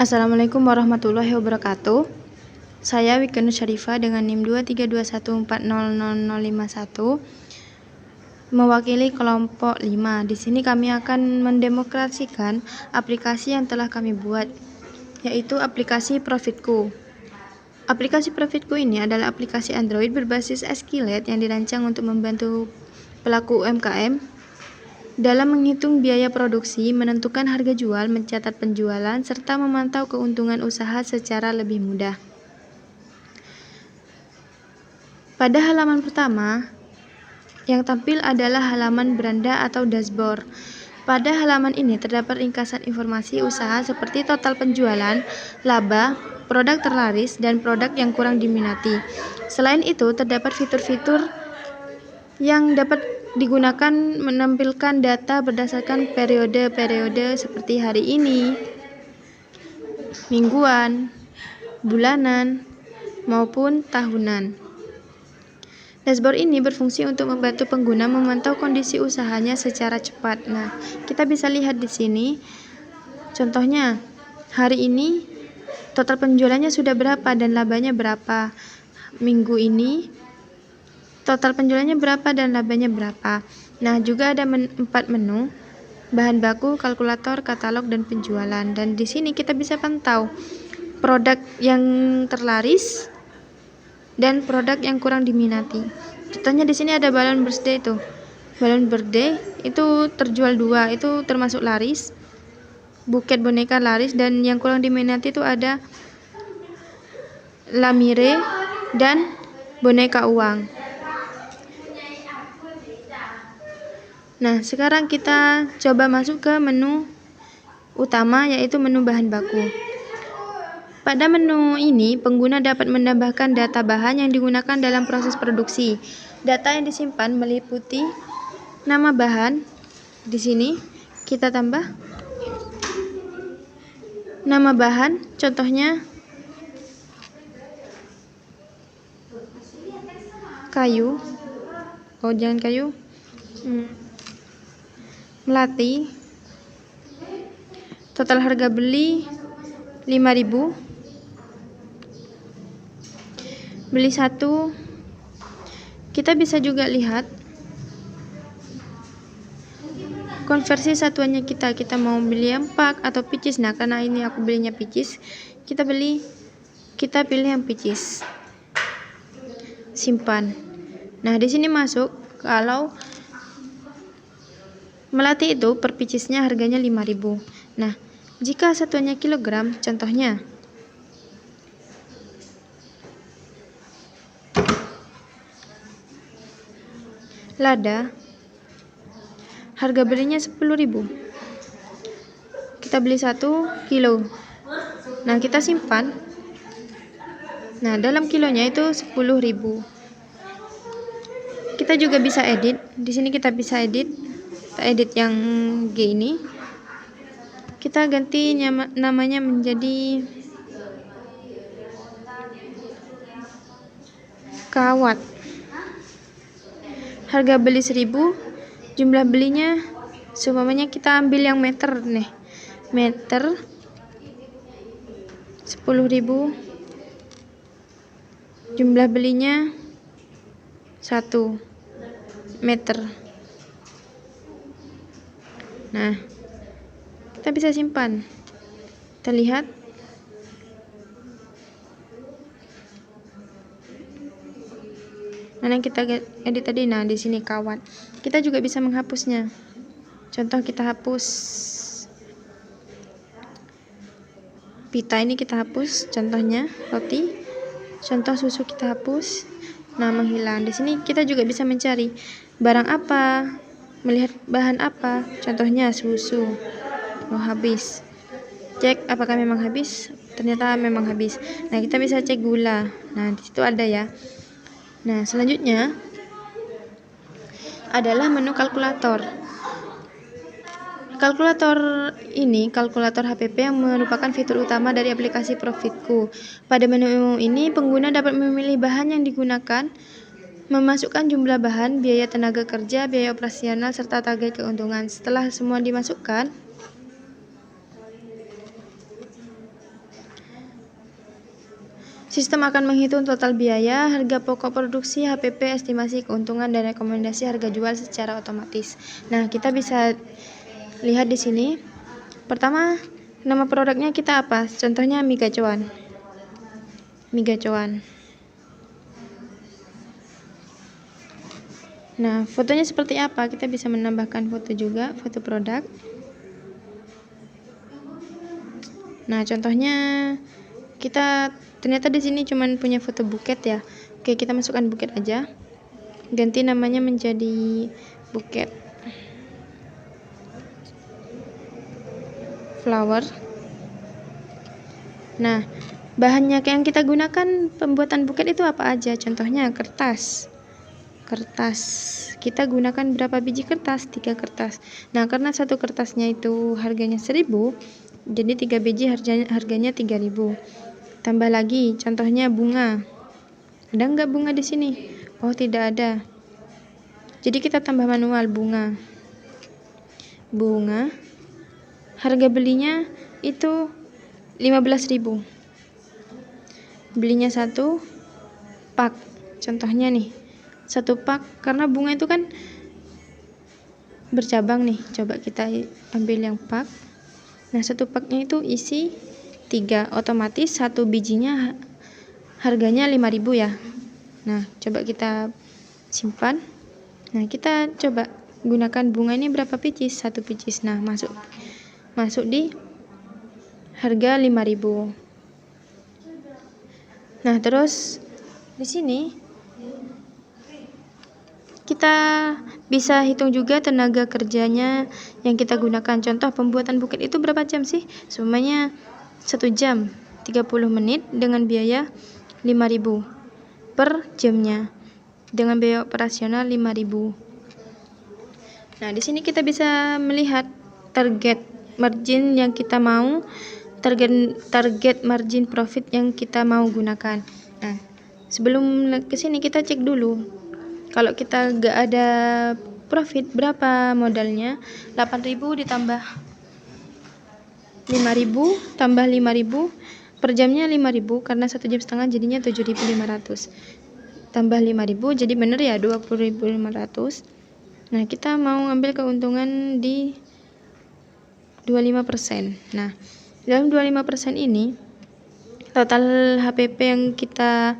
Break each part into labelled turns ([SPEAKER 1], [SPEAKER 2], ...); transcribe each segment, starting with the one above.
[SPEAKER 1] Assalamualaikum warahmatullahi wabarakatuh. Saya Wika Nur Syarifah dengan NIM 23214000051 mewakili kelompok 5. Di sini kami akan mendemokrasikan aplikasi yang telah kami buat, yaitu aplikasi Profitku. Aplikasi Profitku ini adalah aplikasi Android berbasis Skillet yang dirancang untuk membantu pelaku UMKM dalam menghitung biaya produksi, menentukan harga jual, mencatat penjualan, serta memantau keuntungan usaha secara lebih mudah. Pada halaman pertama, yang tampil adalah halaman beranda atau dashboard. Pada halaman ini terdapat ringkasan informasi usaha seperti total penjualan, laba, produk terlaris, dan produk yang kurang diminati. Selain itu, terdapat fitur-fitur yang dapat digunakan menampilkan data berdasarkan periode-periode seperti hari ini, mingguan, bulanan, maupun tahunan. Dashboard ini berfungsi untuk membantu pengguna memantau kondisi usahanya secara cepat. Nah, kita bisa lihat di sini. Contohnya, hari ini total penjualannya sudah berapa dan labanya berapa. Minggu ini total penjualannya berapa dan labanya berapa. Nah, juga ada 4 menu: bahan baku, kalkulator, katalog, dan penjualan. Dan di sini kita bisa pantau produk yang terlaris dan produk yang kurang diminati. Contohnya di sini ada balon birthday itu. Balon birthday itu terjual 2, itu termasuk laris. Buket boneka laris, dan yang kurang diminati itu ada lamire dan boneka uang. Nah, sekarang kita coba masuk ke menu utama, yaitu menu bahan baku. Pada menu ini, pengguna dapat menambahkan data bahan yang digunakan dalam proses produksi. Data yang disimpan meliputi nama bahan. Di sini kita tambah nama bahan, contohnya kayu. Oh, jangan kayu. Melati. Total harga beli 5.000. Beli 1. Kita bisa juga lihat konversi satuannya kita mau beli yang pak atau picis. Nah, karena ini aku belinya picis, kita pilih yang picis. Simpan. Nah, di sini masuk kalau melati itu per picisnya harganya 5.000. Nah, jika satuannya kilogram, contohnya lada, harga belinya 10.000. Kita beli 1 kilo. Nah, kita simpan. Nah, dalam kilonya itu 10.000. Kita juga bisa edit. Di sini kita bisa edit. Kita edit yang G ini. Kita ganti namanya menjadi kawat. Harga beli 1.000, jumlah belinya seumpamanya kita ambil yang meter nih. Meter 10.000. Jumlah belinya 1 meter. Nah, kita bisa simpan. Kita lihat. Mana yang kita edit tadi? Nah, di sini kawat. Kita juga bisa menghapusnya. Contoh, kita hapus pita, ini kita hapus. Contohnya roti. Contoh susu kita hapus. Nah, menghilang. Di sini kita juga bisa mencari barang apa, melihat bahan apa. Contohnya susu. Oh, habis. Cek apakah memang habis. Ternyata memang habis. Nah, kita bisa cek gula. Nah, di situ ada ya. Nah, selanjutnya adalah menu kalkulator. Kalkulator ini kalkulator HPP yang merupakan fitur utama dari aplikasi Profitku. Pada menu ini, pengguna dapat memilih bahan yang digunakan, memasukkan jumlah bahan, biaya tenaga kerja, biaya operasional, serta target keuntungan. Setelah semua dimasukkan, Sistem akan menghitung total biaya, harga pokok produksi, HPP, estimasi keuntungan, dan rekomendasi harga jual secara otomatis. Nah, kita bisa lihat di sini. Pertama, nama produknya kita apa? Contohnya mie gacoan. Mie gacoan. Nah, fotonya seperti apa? Kita bisa menambahkan foto juga, foto produk. Nah, contohnya kita ternyata di sini cuman punya foto buket ya. Oke, kita masukkan buket aja. Ganti namanya menjadi buket flower. Nah, bahannya yang kita gunakan pembuatan buket itu apa aja? Contohnya kertas. Kita gunakan berapa biji kertas? 3 kertas. Nah, karena satu kertasnya itu harganya 1.000, jadi 3 biji harganya 3.000. Tambah lagi, contohnya bunga. Ada nggak bunga di sini? Oh, tidak ada. Jadi kita tambah manual bunga. Bunga. Harga belinya itu 15.000. Belinya 1 pak. Contohnya nih, 1 pak, karena bunga itu kan bercabang nih. Coba kita ambil yang pak. Nah, 1 paknya itu isi 3, otomatis 1 bijinya harganya 5.000 ya. Nah, coba kita simpan. Nah, kita coba gunakan bunga ini berapa pieces? 1 pieces. Nah, masuk di harga 5.000. Nah, terus di sini kita bisa hitung juga tenaga kerjanya yang kita gunakan. Contoh pembuatan buket itu berapa jam sih? Semuanya 1 jam 30 menit dengan biaya 5.000 per jamnya. Dengan biaya operasional 5.000. Nah, di sini kita bisa melihat target margin yang kita mau, target margin profit yang kita mau gunakan. Nah, sebelum ke sini kita cek dulu. Kalau kita nggak ada profit, berapa modalnya? 8.000 ditambah 5.000 tambah 5.000 per jamnya 5.000, karena 1 jam setengah jadinya 7.500. Tambah 5.000 jadi bener ya 20.500. Nah, kita mau ambil keuntungan di 25%. Nah, dalam 25% ini total HPP yang kita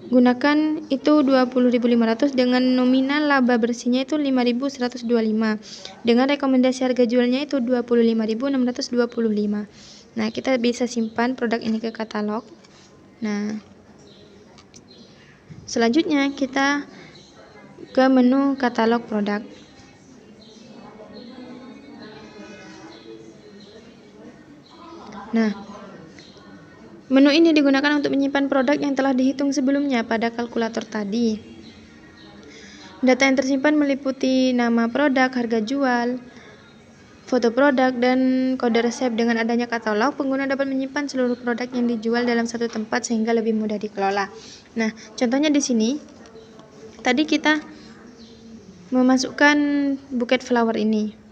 [SPEAKER 1] gunakan itu 20.500 dengan nominal laba bersihnya itu 5.125. Dengan rekomendasi harga jualnya itu 25.625. Nah, kita bisa simpan produk ini ke katalog. Nah, selanjutnya kita ke menu katalog produk. Nah, menu ini digunakan untuk menyimpan produk yang telah dihitung sebelumnya pada kalkulator tadi. Data yang tersimpan meliputi nama produk, harga jual, foto produk, dan kode resep. Dengan adanya katalog, pengguna dapat menyimpan seluruh produk yang dijual dalam satu tempat sehingga lebih mudah dikelola. Nah, contohnya di sini, tadi kita memasukkan buket flower ini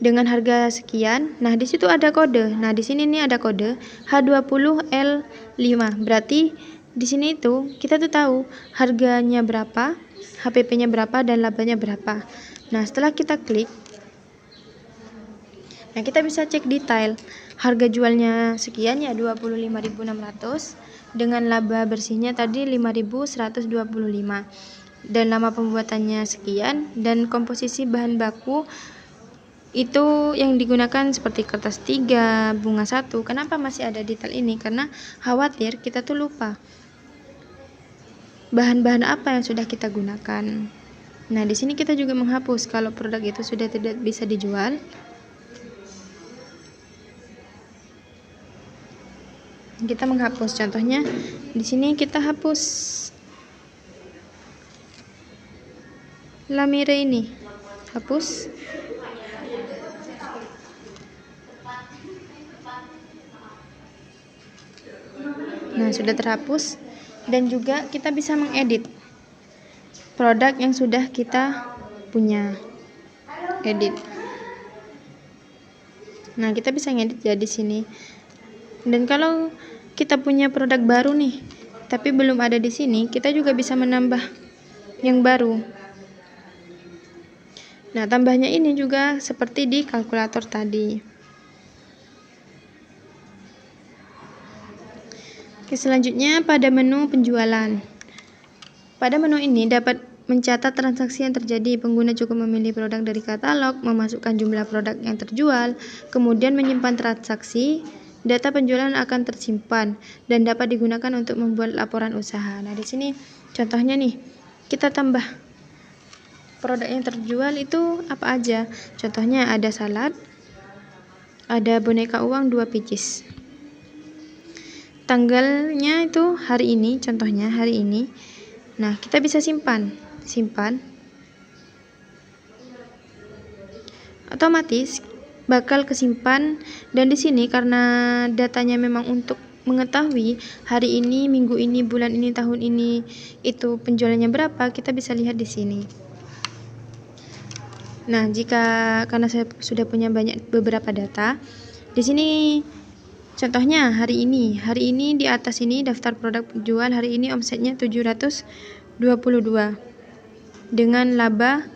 [SPEAKER 1] dengan harga sekian. Nah, di situ ada kode. Nah, di sini nih ada kode H20L5. Berarti di sini itu kita tuh tahu harganya berapa, HPP-nya berapa, dan labanya berapa. Nah, setelah kita klik, nah kita bisa cek detail. Harga jualnya sekian ya 25.600 dengan laba bersihnya tadi 5.125. Dan lama pembuatannya sekian, dan komposisi bahan baku itu yang digunakan seperti kertas 3, bunga 1. Kenapa masih ada detail ini? Karena khawatir kita tuh lupa bahan-bahan apa yang sudah kita gunakan. Nah, di sini kita juga menghapus kalau produk itu sudah tidak bisa dijual. Kita menghapus. Contohnya di sini kita hapus lamire ini. Hapus. Nah, sudah terhapus. Dan juga kita bisa mengedit produk yang sudah kita punya. Edit. Nah, kita bisa ngedit ya di sini. Dan kalau kita punya produk baru nih, tapi belum ada di sini, kita juga bisa menambah yang baru. Nah, tambahnya ini juga seperti di kalkulator tadi. Oke, selanjutnya pada menu penjualan. Pada menu ini dapat mencatat transaksi yang terjadi. Pengguna cukup memilih produk dari katalog, memasukkan jumlah produk yang terjual, kemudian menyimpan transaksi. Data penjualan akan tersimpan dan dapat digunakan untuk membuat laporan usaha. Nah, di sini contohnya nih, kita tambah produk yang terjual itu apa aja. Contohnya ada salad, ada boneka uang 2 pieces. Tanggalnya itu hari ini, contohnya hari ini. Nah, kita bisa simpan. Otomatis bakal kesimpan, dan di sini karena datanya memang untuk mengetahui hari ini, minggu ini, bulan ini, tahun ini itu penjualannya berapa, kita bisa lihat di sini. Nah, karena saya sudah punya beberapa data, di sini contohnya hari ini di atas ini daftar produk jual hari ini omsetnya 722 dengan laba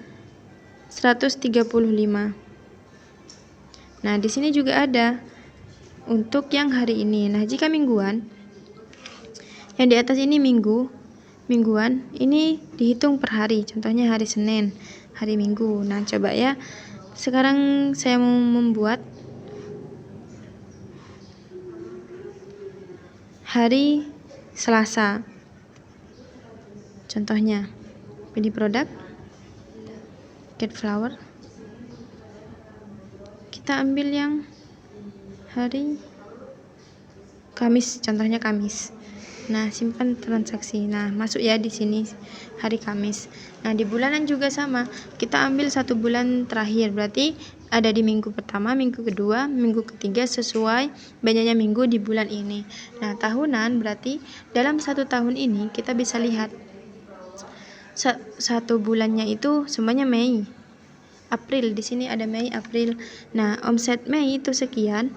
[SPEAKER 1] 135. Nah, di sini juga ada untuk yang hari ini. Nah, jika mingguan, yang di atas ini mingguan, ini dihitung per hari. Contohnya hari Senin, hari Minggu. Nah, coba ya. Sekarang saya mau membuat hari Selasa. Contohnya, pilih produk, get flower. Kita ambil yang hari Kamis, contohnya Kamis. Nah, simpan transaksi. Nah, masuk ya di sini hari Kamis. Nah, di bulanan juga sama. Kita ambil 1 bulan terakhir, berarti ada di minggu pertama, minggu kedua, minggu ketiga sesuai banyaknya minggu di bulan ini. Nah, tahunan berarti dalam 1 tahun ini kita bisa lihat 1 bulannya itu semuanya Mei. April, di sini ada Mei, April. Nah, omset Mei itu sekian,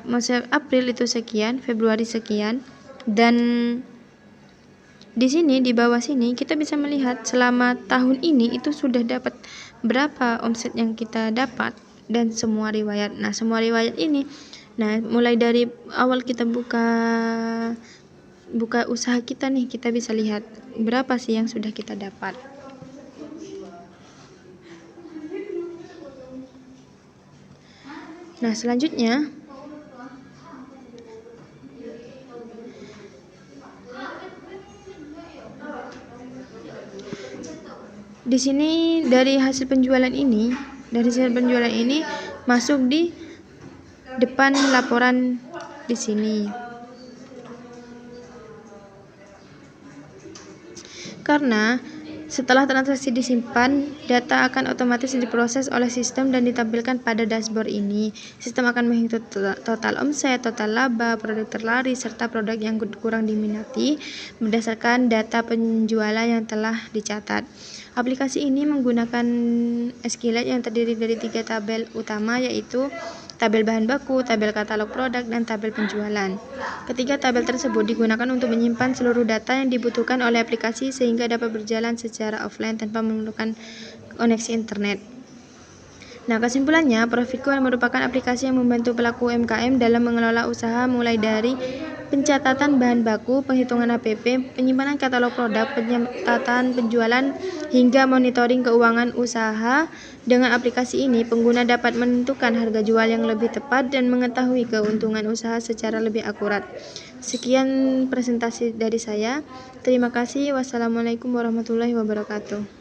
[SPEAKER 1] omset April itu sekian, Februari sekian, dan di sini di bawah sini kita bisa melihat selama tahun ini itu sudah dapat berapa omset yang kita dapat dan semua riwayat. Nah, semua riwayat ini, nah mulai dari awal kita buka usaha kita nih, kita bisa lihat berapa sih yang sudah kita dapat. Nah, selanjutnya di sini dari hasil penjualan ini masuk di depan laporan di sini. Karena setelah transaksi disimpan, data akan otomatis diproses oleh sistem dan ditampilkan pada dashboard ini. Sistem akan menghitung total omset, total laba, produk terlaris, serta produk yang kurang diminati berdasarkan data penjualan yang telah dicatat. Aplikasi ini menggunakan SQLite yang terdiri dari 3 tabel utama, yaitu tabel bahan baku, tabel katalog produk, dan tabel penjualan. Ketiga tabel tersebut digunakan untuk menyimpan seluruh data yang dibutuhkan oleh aplikasi sehingga dapat berjalan secara offline tanpa memerlukan koneksi internet. Nah, kesimpulannya, Profitcoin merupakan aplikasi yang membantu pelaku UMKM dalam mengelola usaha mulai dari pencatatan bahan baku, penghitungan APP, penyimpanan katalog produk, pencatatan penjualan, hingga monitoring keuangan usaha. Dengan aplikasi ini, pengguna dapat menentukan harga jual yang lebih tepat dan mengetahui keuntungan usaha secara lebih akurat. Sekian presentasi dari saya. Terima kasih. Wassalamualaikum warahmatullahi wabarakatuh.